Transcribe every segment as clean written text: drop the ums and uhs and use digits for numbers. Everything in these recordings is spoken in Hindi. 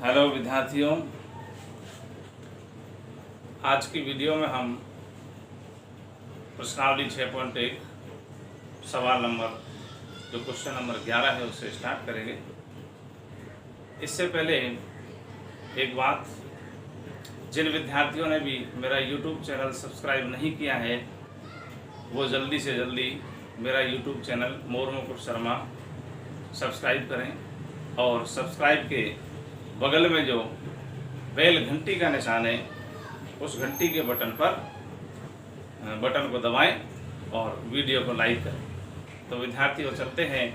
हेलो विद्यार्थियों, आज की वीडियो में हम प्रश्नावली 6.1 सवाल नंबर जो क्वेश्चन नंबर 11 है उससे स्टार्ट करेंगे। इससे पहले एक बात, जिन विद्यार्थियों ने भी मेरा YouTube चैनल सब्सक्राइब नहीं किया है वो जल्दी से जल्दी मेरा YouTube चैनल मोर मुकुट शर्मा सब्सक्राइब करें और सब्सक्राइब के बगल में जो बेल घंटी का निशान है उस घंटी के बटन को दबाएं और वीडियो को लाइक करें। तो विद्यार्थियों चलते हैं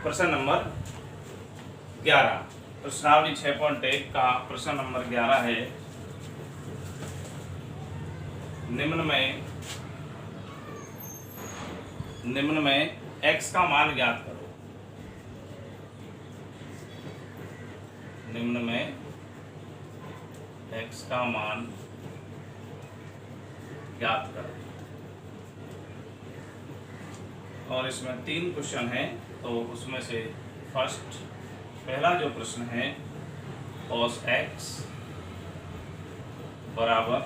प्रश्न नंबर 11। प्रश्नावली 6.1 का प्रश्न नंबर 11 है, निम्न में x का मान ज्ञात करो। निम्न में x का मान ज्ञात करो। और इसमें 3 क्वेश्चन हैं, तो उसमें से पहला जो प्रश्न है cos x बराबर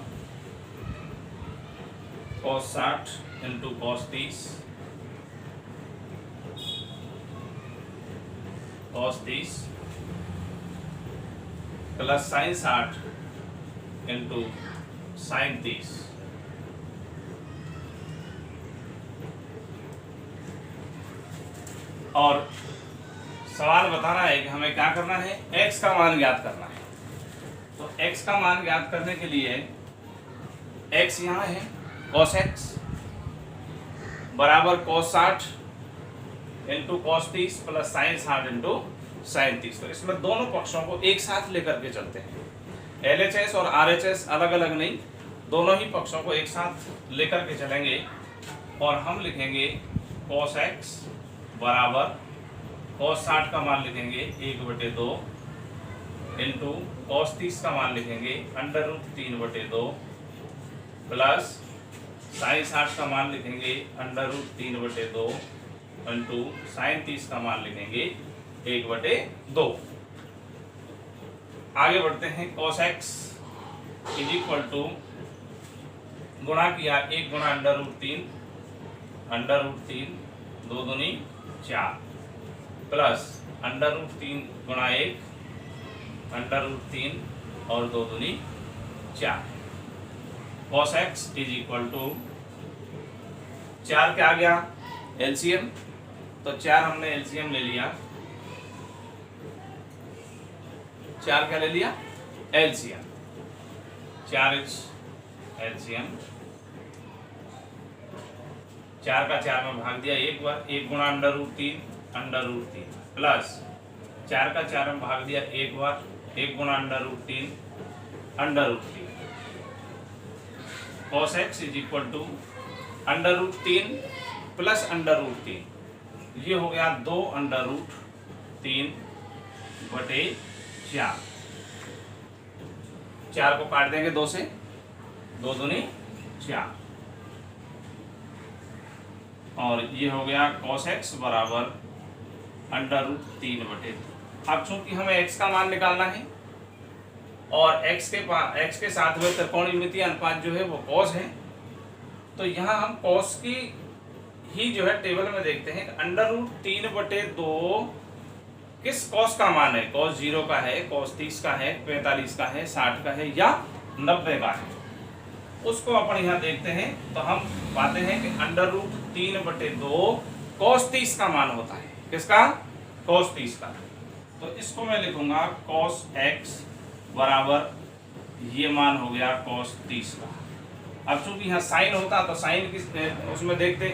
cos 60 into cos 30 plus sin 60 into sin 30। और सवाल बता रहा है कि हमें क्या करना है, x का मान ज्ञात करना है। तो x का मान ज्ञात करने के लिए x यहाँ है, cos x बराबर cos 60 into cos 30 plus sin 60 into sin 30। तो इसमें दोनों पक्षों को एक साथ लेकर के चलते हैं। LHS और RHS अलग अलग नहीं, दोनों ही पक्षों को एक साथ लेकर के चलेंगे और हम लिखेंगे cos x बराबर cos 60 का मान लिखेंगे 1/2 इंटू cos 30 का मान लिखेंगे √3/2 प्लस sin 60 का मान लिखेंगे √3/2 इंटू sin 30 का मान लिखेंगे 1/2। आगे बढ़ते हैं। cos x is equal to गुणा किया 1 गुणा √3 2 दूनी 4 प्लस √3 गुणा 1 √3 और 2 दूनी 4। cos x is equal to 4 क्या आ गया एलसीएम, तो 4 हमने एलसीएम ले लिया। 4 क्या ले लिया एलसीएम, 4h एलसीएम 4 का 4 में भाग दिया एक बार, 1 गुणा √3 प्लस 4 का 4 में भाग दिया एक बार, 1 गुणा √3 cos x is equal to √3 plus √3, ये हो गया 2√3/4। 4 को काट देंगे 2 से, 2 दूनी 4 और ये हो गया cos x बराबर √3/2। अब चूंकि हमें x का मान निकालना है और x के साथ में त्रिकोणमितीय अनुपात जो है वो cos है, तो यहाँ हम cos की ही जो है टेबल में देखते हैं √3/2 किस cos का मान है, cos 0 का है, cos 30 का है, 45 का है, 60 का है या 90 का है, उसको अपन यहाँ देखते हैं। तो हम पाते हैं कि √3/2 cos 30 का मान होता है। किसका? cos 30 का। तो इसको मैं लिखूंगा cos x बराबर ये मान हो गया cos 30 का। अब चूंकि यहाँ साइन होता तो साइन किस उसमें देखते,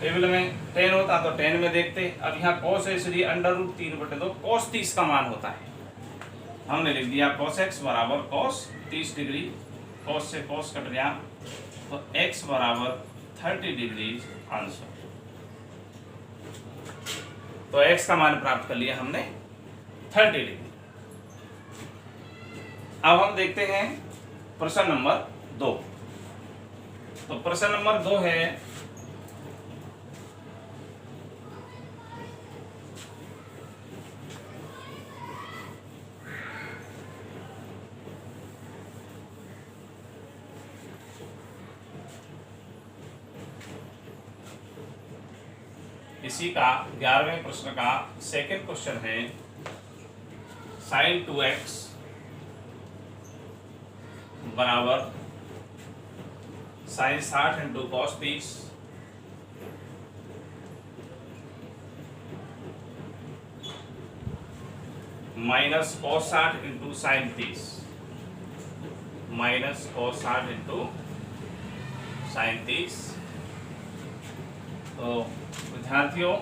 टेबल में tan होता तो tan में देखते। अब यहाँ cos है इसलिए √3/2 cos 30 का मान होता है। हमने लिख दिया cos x बराबर cos 30 डिग्री, cos से cos कट गया तो x बराबर 30 डिग्री आंसर। तो x का मान प्राप्त कर लिया हमने 30 डिग्री। अब हम देखते हैं प्रश्न नंबर 2। तो प्रश्न नंबर 2 है इसी का 11वें प्रश्न का सेकंड क्वेश्चन है sin 2x बराबर sin 60 into cos 30 minus cos 60 into sin 30 minus cos 60 into sin 30। तो विद्यार्थियों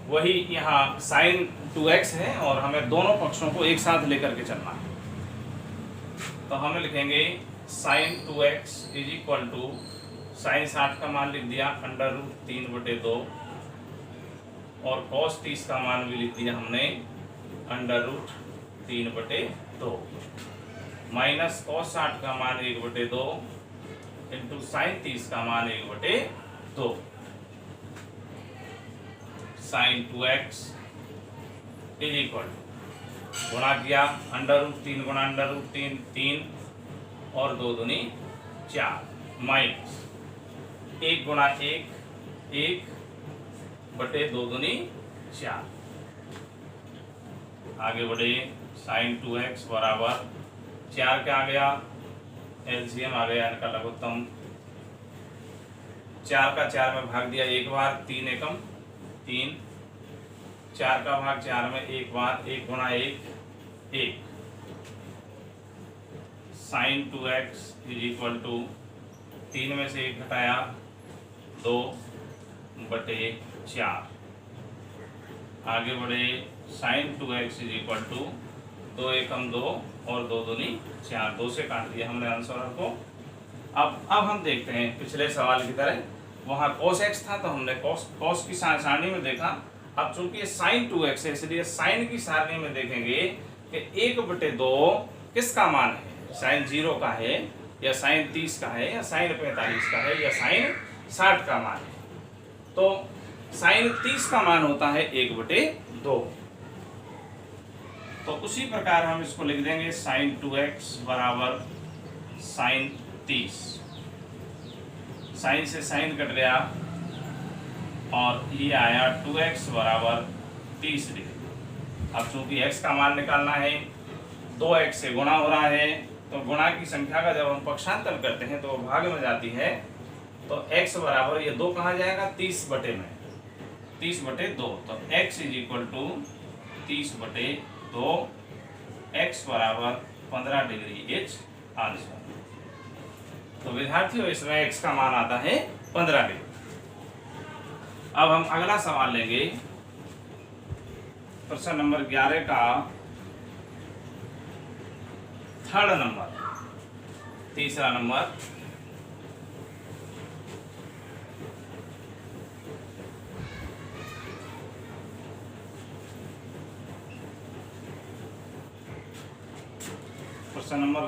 वही यहाँ sin 2x है और हमें दोनों पक्षों को एक साथ लेकर के चलना है। तो हम लिखेंगे sin 2x is equal to sin 60 का मान लिख दिया √3/2 और cos 30 का मान भी लिख दिया हमने √3/2 माइनस cos 60 का मान 1/2 इंटू sin 30 का मान 1/2 sin 2x इज इक्वल गुणा किया √3 गुणा √3 3 और 2 दूनी 4 माइनस 1 गुणा 1 1/2 दूनी 4। आगे बढ़े sin 2x बराबर 4 क्या आ गया एलसीएम आ गया इनका लघुत्तम 4 का 4 में भाग दिया एक बार 3 एकम 3 4 का भाग 4 में एक बार 1 गुणा 1 1 sin 2x is equal to 3 में से 1 घटाया 2/4। आगे बढ़े sin 2x is equal to 2 एकम 2 और 2 दूनी 4 2 से काट दिया हमने आंसर को। अब हम देखते हैं पिछले सवाल की तरह वहाँ cos x था तो हमने cos की सारणी में देखा। अब चूंकि ये sin 2x है इसलिए sin की सारणी में देखेंगे कि 1/2 किसका मान है, sin 0 का है या sin 30 का है या sin 45 का है या sin 60 का मान है। तो sin 30 का मान होता है 1/2। तो उसी प्रकार हम इसको लिख देंगे sin 2x बराबर sin 30 sin से sin कट गया और ये आया 2x बराबर 30 डिग्री। अब चूंकि x का मान निकालना है 2x से गुणा हो रहा है तो गुणा की संख्या का जब हम पक्षांतर करते हैं तो भाग में जाती है। तो x बराबर ये 2 कहाँ जाएगा 30/2 तो x is equal to 30/2 x बराबर 15 डिग्री इज आंसर। तो विद्यार्थियों इसमें x का मान आता है 15 डिग्री। अब हम अगला सवाल लेंगे प्रश्न नंबर 11 का थर्ड नंबर तीसरा नंबर। प्रश्न नंबर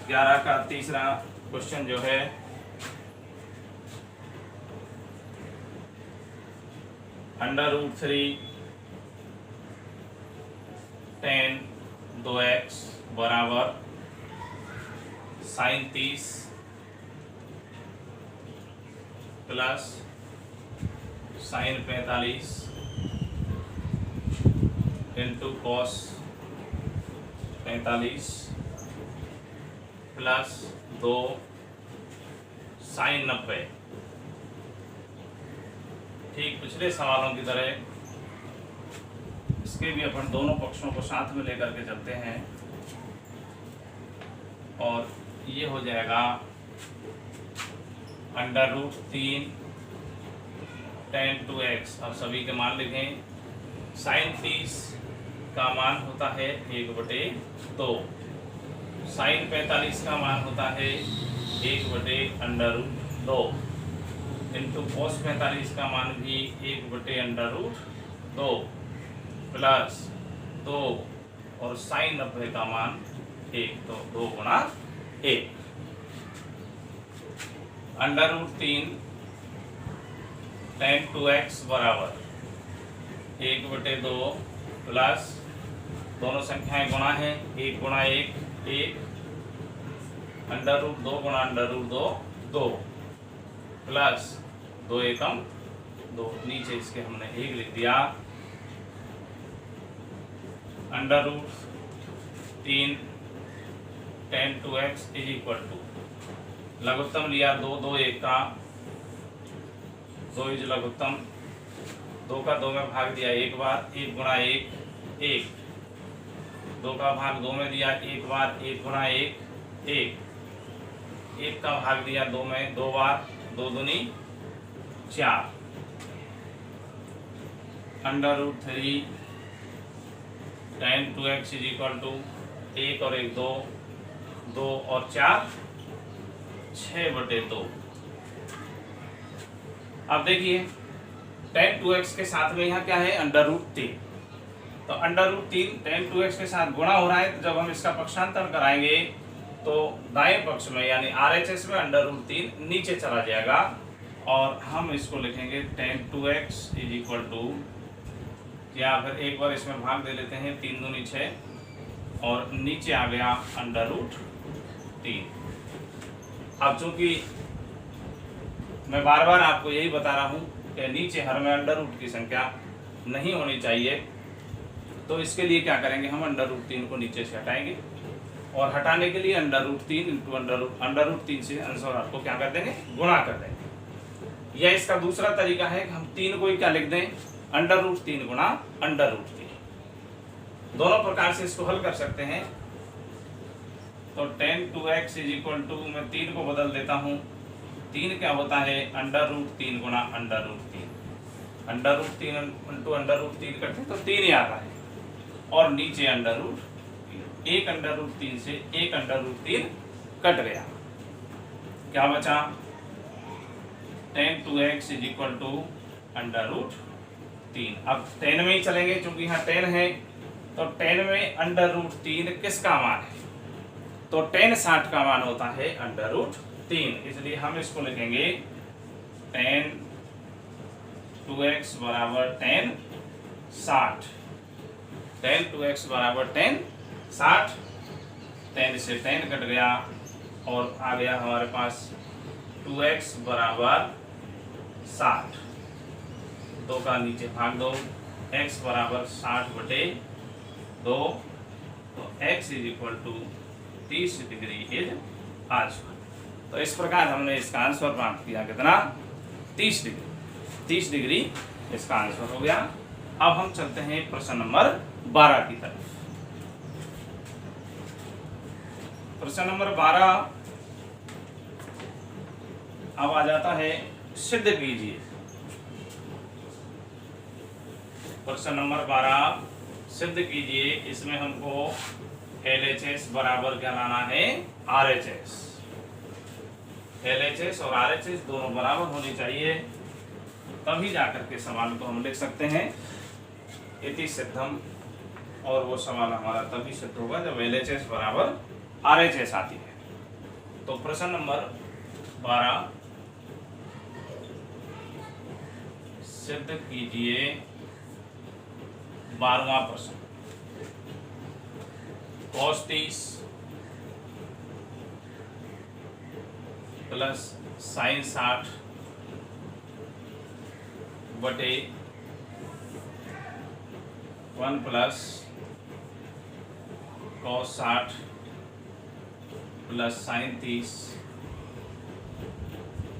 11 का तीसरा क्वेश्चन जो है √3 tan 2x बराबर sin 30 plus sin 45 into cos 45 plus 2 sin 90। ठीक पिछले सवालों की तरह इसके भी अपन दोनों पक्षों को साथ में लेकर के चलते हैं और ये हो जाएगा √3 tan 2x। अब सभी के मान लिखें sin 30 का मान होता है 1/2 sin 45 का मान होता है 1/√2 इंटू cos 45 का मान भी 1/√2 प्लस 2 और sin 90 का मान 1 तो 2 गुणा 1 √3 tan 2x बराबर 1/2 प्लस दोनों संख्याएं गुणा है 1 गुणा 1 1 √2 गुणा √2 2 प्लस 2 एकम 2, नीचे इसके हमने 1 लिख दिया। Under root 3 tan 2x is equal to, लघुत्तम लिया 2, 2 1 का 2 इज लघुत्तम, 2 का 2 में भाग दिया एक बार, 1 गुणा 1 1, 2 का भाग 2 में दिया एक बार, 1 गुणा 1 1, 1 का भाग दिया 2 में 2 बार, 2 दूनी 4, under root 3 tan 2x is equal to 1 और 1 2, 2 और 4 6/2। अब देखिए tan 2x के साथ में यहाँ क्या है, अंडर रूट 3, तो अंडर रूट 3 tan 2x के साथ गुणा हो रहा है, तो जब हम इसका पक्षांतर कराएंगे तो दाएं पक्ष में यानी RHS में अंडर रूट 3 नीचे चला जाएगा और हम इसको लिखेंगे tan 2x is equal to, या फिर एक बार इसमें भाग दे लेते हैं, 3 दूनी 6 और नीचे आ गया अंडर रूट 3। अब चूंकि मैं बार बार आपको यही बता रहा हूँ कि नीचे हर में अंडर रूट की संख्या नहीं होनी चाहिए, तो इसके लिए क्या करेंगे, हम अंडर रूट 3 को नीचे से हटाएंगे और हटाने के लिए under root 3 into under root 3 से अंश और हर को क्या कर देंगे, गुणा कर देंगे। या इसका दूसरा तरीका है कि हम 3 को ही क्या लिख दें, अंडर रूट 3 गुणा अंडर रूट 3। दोनों प्रकार से इसको हल कर सकते हैं। तो tan 2x is equal to, मैं 3 को बदल देता हूँ, 3 क्या होता है, अंडर रूट 3 गुणा under root 3, under root 3 into under root 3 करते हैं तो 3 ही आता है, और नीचे अंडर रूट 3, 1 अंडर रूट 3 से 1 अंडर रूट 3 कट गया, क्या बचा, tan 2x is equal to under root 3। अब tan में ही चलेंगे क्योंकि यहाँ tan है, तो tan में अंडर रूट 3 किसका मान है, तो tan 60 का मान होता है अंडर रूट 3, इसलिए हम इसको लिखेंगे tan 2x बराबर tan 60, tan 2x बराबर tan 60, tan से tan कट गया और आ गया हमारे पास 2x बराबर 60, 2 का नीचे भाग दो, x बराबर 60/2, तो x is equal to 30 degree is answer. तो इस प्रकार हमने इसका आंसर प्राप्त किया, कितना, 30 डिग्री, 30 डिग्री इसका आंसर हो गया। अब हम चलते हैं प्रश्न नंबर 12 की तरफ। प्रश्न नंबर 12 अब आ जाता है, सिद्ध कीजिए। प्रश्न नंबर 12 सिद्ध कीजिए। इसमें हमको LHS बराबर क्या लाना है, RHS। LHS और RHS दोनों बराबर होनी चाहिए, तभी जाकर के सवाल को हम लिख सकते हैं इति सिद्धम, और वो सवाल हमारा तभी सिद्ध होगा जब LHS बराबर RHS आती है। तो प्रश्न नंबर 12 सिद्ध कीजिए 12वां प्रश्न, cos 30 प्लस sin 60 बटे 1 प्लस cos 60 प्लस sin 30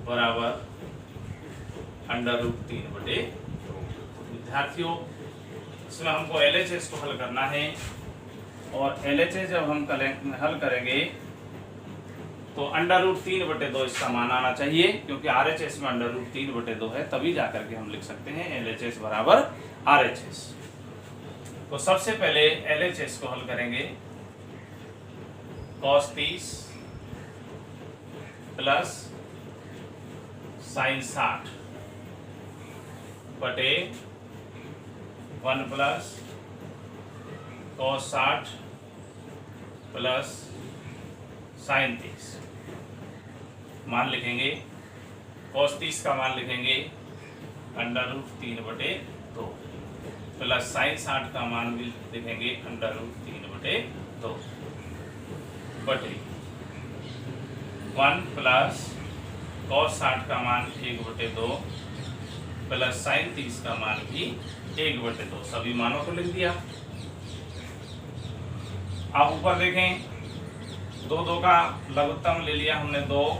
बराबर अंडर रूट 3/2। विद्यार्थियों, इसमें हमको LHS को हल करना है, और LHS जब हम हल करेंगे तो अंडर रूट 3/2 इसका मान आना चाहिए, क्योंकि RHS में अंडर रूट 3/2 है, तभी जाकर के हम लिख सकते हैं LHS बराबर RHS। तो सबसे पहले LHS को हल करेंगे, cos 30 प्लस sin 60 बटे 1 प्लस cos 60 प्लस sin 30। मान लिखेंगे, cos 30 का मान लिखेंगे अंडर रूट 3/2 प्लस sin 60 का मान भी लिखेंगे अंडर रूट 3/2 बटे 1 प्लस cos 60 का मान 1/2 प्लस sin 30 का मान भी 1/2, सभी मानों को लिख दिया। आप ऊपर देखें, 2 का लघुत्तम ले लिया हमने 2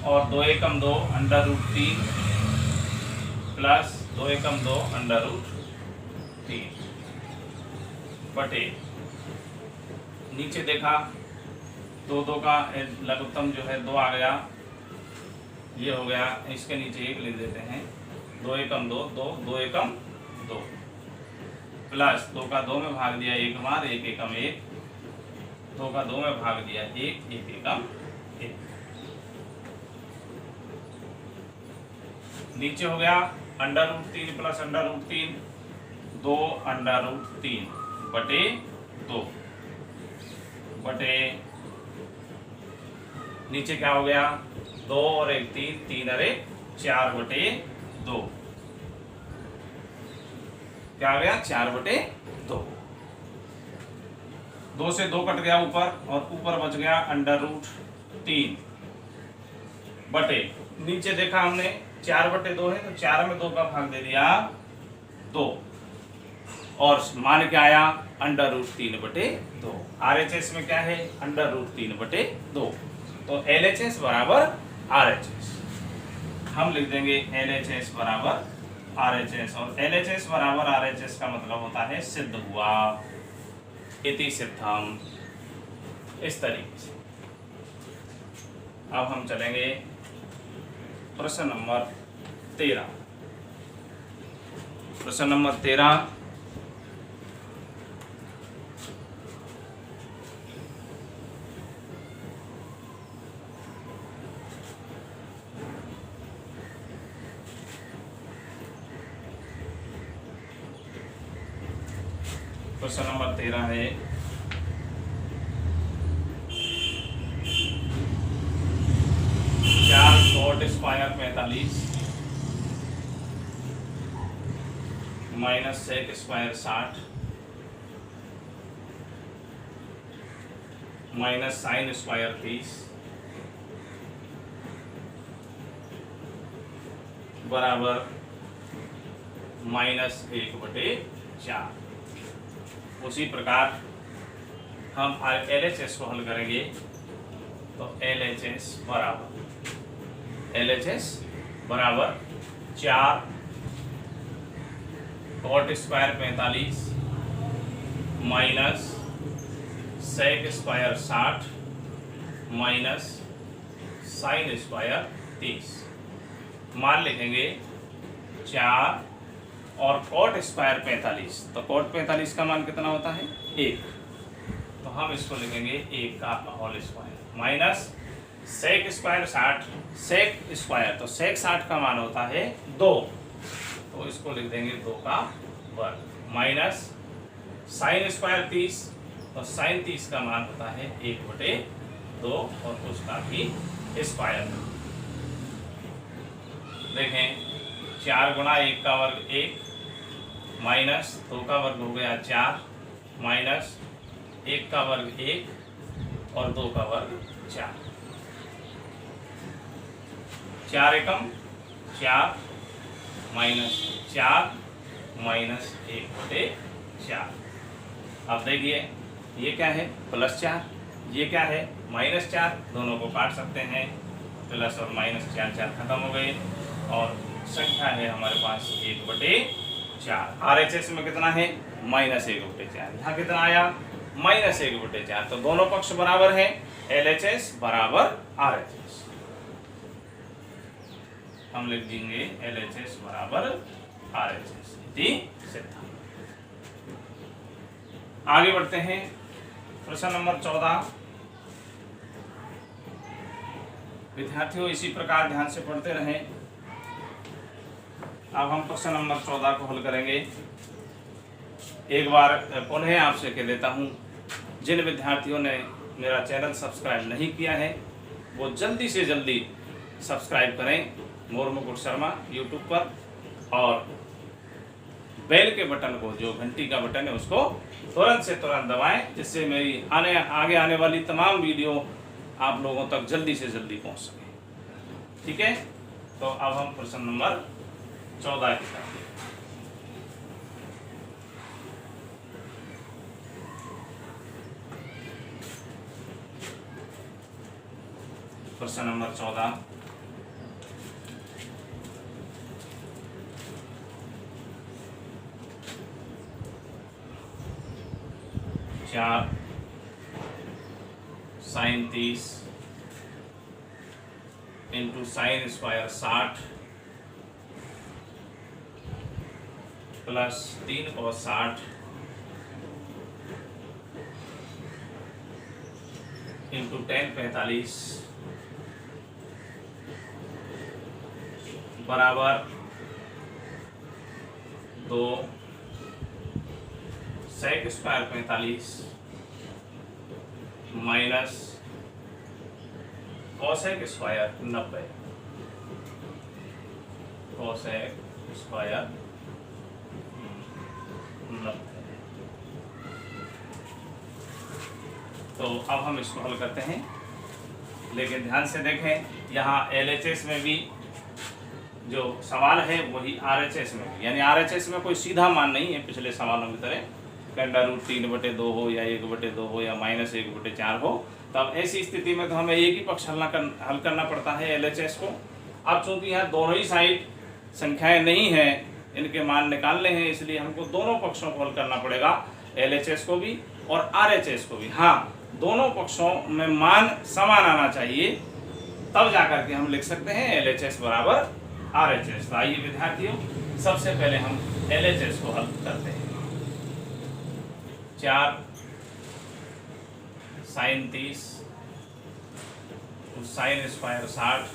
और 2 एकम 2 √3 प्लस 2 एकम 2 √3 बटे, नीचे देखा 2 का लघुत्तम जो है 2 आ गया, ये हो गया, इसके नीचे 1 लिख देते हैं, 2 एकम 2 2 2 एकम 2 प्लस 2 का 2 में भाग दिया 1 बार, 1 एकम 1, 2 का 2 में भाग दिया 1 1 एकम 1। नीचे हो गया √3 प्लस √3 2 √3 बटे 2 बटे, नीचे क्या हो गया 2 और 1 3 3 और 1 4 बटे 2, क्या आ गया 4/2। 2 से 2 कट गया ऊपर और ऊपर बच गया √3 बटे, नीचे देखा हमने 4/2 है तो 4 में 2 का भाग दे दिया 2 और मान क्या आया √3/2। RHS में क्या है √3/2, तो LHS बराबर RHS, हम लिख देंगे LHS बराबर RHS, और LHS बराबर RHS का मतलब होता है सिद्ध हुआ, इति सिद्धम, इस तरीके से। अब हम चलेंगे प्रश्न नंबर 13। प्रश्न नंबर 13, प्रश्न नंबर 13 है, cot square 45 minus sec square 60 minus sin square 30 बराबर -1/4। उसी प्रकार हम LHS को हल करेंगे, तो LHS बराबर 4 cot square 45 minus sec square 60 minus sin square 30, मान लिखेंगे 4 और cot स्क्वायर 45, तो cot 45 का मान कितना होता है 1, तो हम इसको लिखेंगे 1 का whole square minus sec square 60, sec square तो sec 60 का मान होता है 2, तो इसको लिख देंगे 2 का वर्ग माइनस sin स्क्वायर 30, तो sin 30 का मान होता है 1/2 और उसका भी स्क्वायर। देखें 4 गुणा 1 का वर्ग 1 माइनस 2 का वर्ग हो गया 4 माइनस 1 का वर्ग 1 और 2 का वर्ग 4, 4 एकम 4 माइनस 4 माइनस 1/4। अब देखिए ये क्या है +4, ये क्या है -4, दोनों को काट सकते हैं, प्लस और माइनस 4 4 खत्म हो गए और संख्या है हमारे पास 1/4। RHS में कितना है -1/4, यहाँ कितना आया -1/4, तो दोनों पक्ष बराबर है, LHS बराबर RHS, हम लिख देंगे LHS बराबर RHS इति सिद्धम। आगे बढ़ते हैं प्रश्न नंबर 14। विद्यार्थियों इसी प्रकार ध्यान से पढ़ते रहें। अब हम प्रश्न नंबर 14 को हल करेंगे। एक बार पुनः आपसे कह देता हूं, जिन विद्यार्थियों ने मेरा चैनल सब्सक्राइब नहीं किया है वो जल्दी से जल्दी सब्सक्राइब करें मोर मुकुट शर्मा यूट्यूब पर, और बेल के बटन को, जो घंटी का बटन है, उसको तुरंत से तुरंत दबाएं, जिससे मेरी आगे आने वाली तमाम वीडियो आप लोगों तक जल्दी से जल्दी पहुंच सके। ठीक है, तो अब हम प्रश्न नंबर 14 की तरफ। प्रश्न नंबर 14, चार sine 30 into sine square 60 plus 3 cos 60 into 10 45 बराबर 2 sec square 45 minus cosec square 90, cosec square 90। तो अब हम इसको हल करते हैं, लेकिन ध्यान से देखें, यहाँ LHS में भी जो सवाल है वही RHS में भी, यानी RHS में कोई सीधा मान नहीं है पिछले सवालों की तरह √3/2 हो या 1/2 हो या -1/4 हो। तब ऐसी स्थिति में तो हमें एक ही पक्ष हल करना पड़ता है LHS को। अब चूंकि यहाँ दोनों ही साइड संख्याएं नहीं हैं, इनके मान निकालने हैं, इसलिए हमको दोनों पक्षों को हल करना पड़ेगा, LHS को भी और RHS को भी। हाँ, दोनों पक्षों में मान समान आना चाहिए, तब जाकर के हम लिख सकते हैं LHS बराबर RHS। तो आइए विद्यार्थियों, सबसे पहले हम LHS को हल करते हैं। 4 sine 30 sine square 60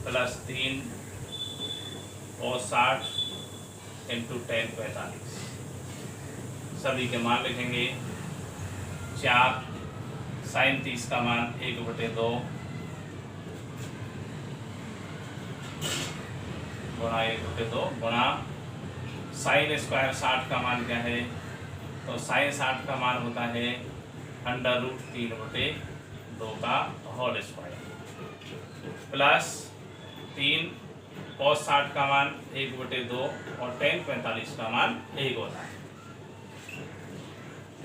plus 3 cos 60 into 10 45, सभी के मान लिखेंगे। 4 साइन 30 का मान 1/2 गुणा 1/2 गुणा साइन स्क्वायर 60 का मान क्या है, तो साइन 60 का मान होता है √3/2 का होल स्क्वायर प्लस 3 cos 60 का मान 1/2 और tan 45 का मान 1 होता है।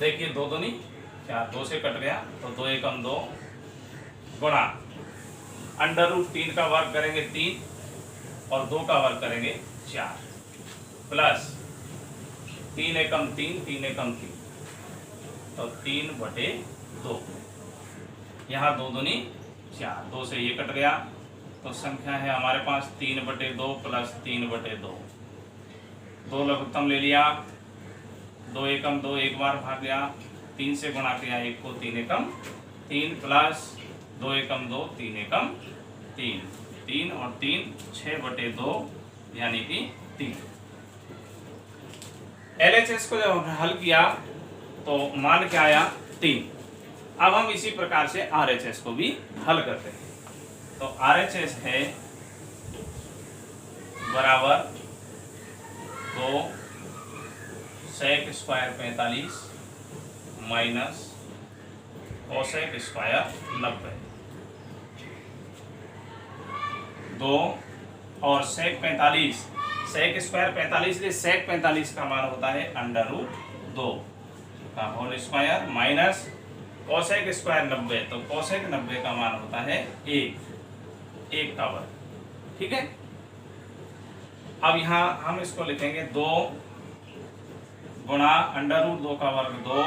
देखिए 2 दूनी 4, 2 से कट गया तो 2 एकम 2 गुणा √3 का वर्ग करेंगे 3 और 2 का वर्ग करेंगे 4 प्लस 3 एकम 3, 3 एकम 3, तो 3/2। यहाँ 2 दूनी 4, 2 से ये कट गया तो संख्या है हमारे पास 3/2 प्लस 3/2। 2 लघुत्तम ले लिया, 2 एकम 2 एक बार भाग गया, 3 से गुणा किया 1 को, 3 एकम 3 प्लस 2 एकम 2, 3 एकम 3, 3 और 3 6/2 यानी कि 3। LHS को जब हल किया तो मान क्या आया, 3। अब हम इसी प्रकार से RHS को भी हल करते हैं। तो RHS है बराबर 2 sec square 45 minus cosec square 90। 2 और सेक 45, सेक स्क्वायर 45, इसलिए सेक 45 का मान होता है √2 का whole square minus cosec square 90, तो कोसेक 90 का मान होता है 1 का वर्ग। ठीक है, अब यहाँ हम इसको लिखेंगे 2 गुणा √2 का वर्ग 2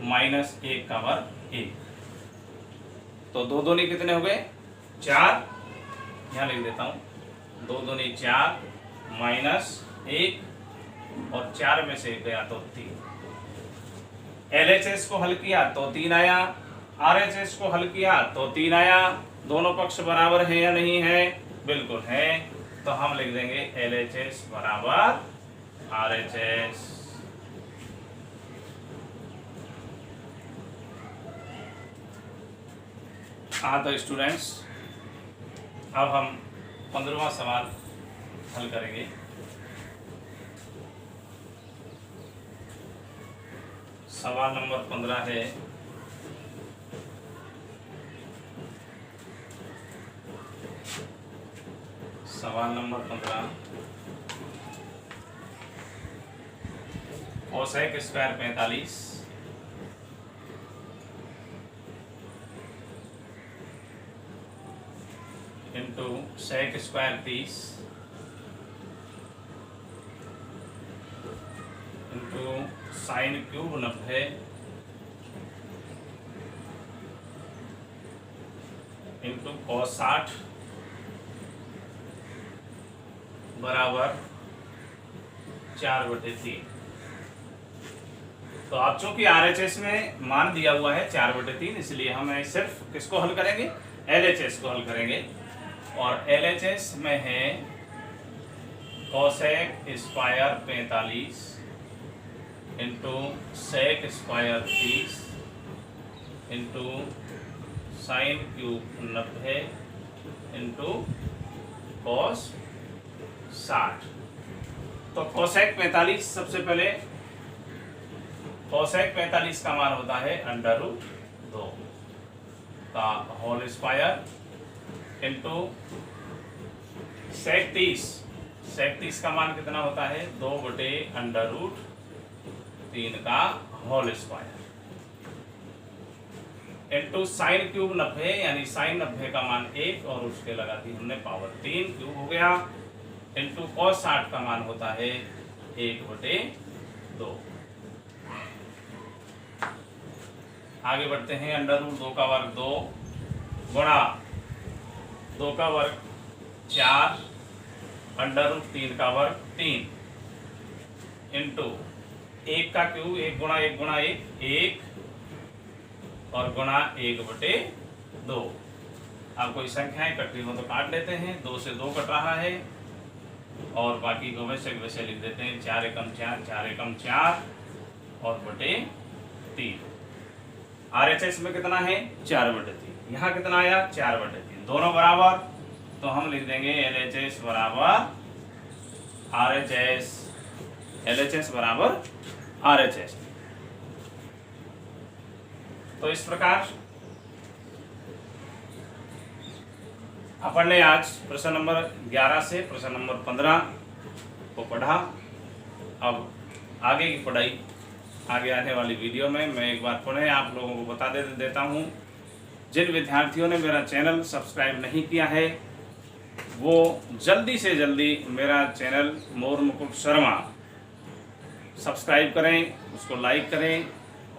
माइनस 1 का वर्ग 1, तो 2 दूनी कितने हो गए 4, यहाँ लिख देता हूँ 2 दूनी 4 माइनस 1 और 4 में से 1 गया तो 3। LHS को हल किया तो 3 आया, RHS को हल किया तो 3 आया। दोनों पक्ष बराबर है या नहीं है, बिल्कुल है, तो हम लिख देंगे LHS बराबर RHS। हाँ तो स्टूडेंट्स, अब हम 15वां सवाल हल करेंगे। सवाल नंबर 15 है सवाल number 15, cosec square 45 into sec square 30 into sine cube 90 into cos 60 बराबर 4/3। तो आप चूंकि RHS में मान दिया हुआ है 4/3, इसलिए हम सिर्फ किसको हल करेंगे, LHS को हल करेंगे। और LHS में है cosec square 45 into sec square 30 into sine cube 90 into cos 60। तो कोसेक 45, सबसे पहले कोसेक 45 का मान होता है √2 का होल स्क्वायर इंटू सेक 30 का मान कितना होता है 2/√3 का whole square into sine cube 90, यानी साइन 90 का मान 1 और उसके लगा दी हमने पावर 3 क्यूब हो गया, इंटू कॉस 60 का मान होता है 1/2। आगे बढ़ते हैं, √2 का वर्ग 2 गुणा 2 का वर्ग 4 √3 का वर्ग 3 इंटू 1 का क्यूब 1 गुणा 1 गुणा 1 और गुणा 1/2। अब कोई संख्याएं कट रही हो तो काट लेते हैं, 2 से 2 कट रहा है और बाकी को वैसे लिख देते हैं, 4 एकम 4 4 एकम 4 और बटे 3। RHS में कितना है 4/3, यहाँ कितना आया 4/3, दोनों बराबर, तो हम लिख देंगे LHS बराबर RHS, LHS बराबर RHS। तो इस प्रकार अपन ने आज प्रश्न नंबर 11 से प्रश्न नंबर 15 को पढ़ा। अब आगे की पढ़ाई आगे आने वाली वीडियो में मैं एक बार पुनः आप लोगों को बता देता हूँ, जिन विद्यार्थियों ने मेरा चैनल सब्सक्राइब नहीं किया है वो जल्दी से जल्दी मेरा चैनल मोर मुकुट शर्मा सब्सक्राइब करें, उसको लाइक करें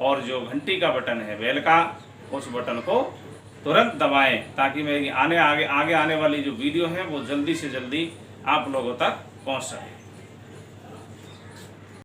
और जो घंटी का बटन है बेल का, उस बटन को तुरंत दबाएं ताकि मेरी आगे आने वाली जो वीडियो है वो जल्दी से जल्दी आप लोगों तक पहुंच सके।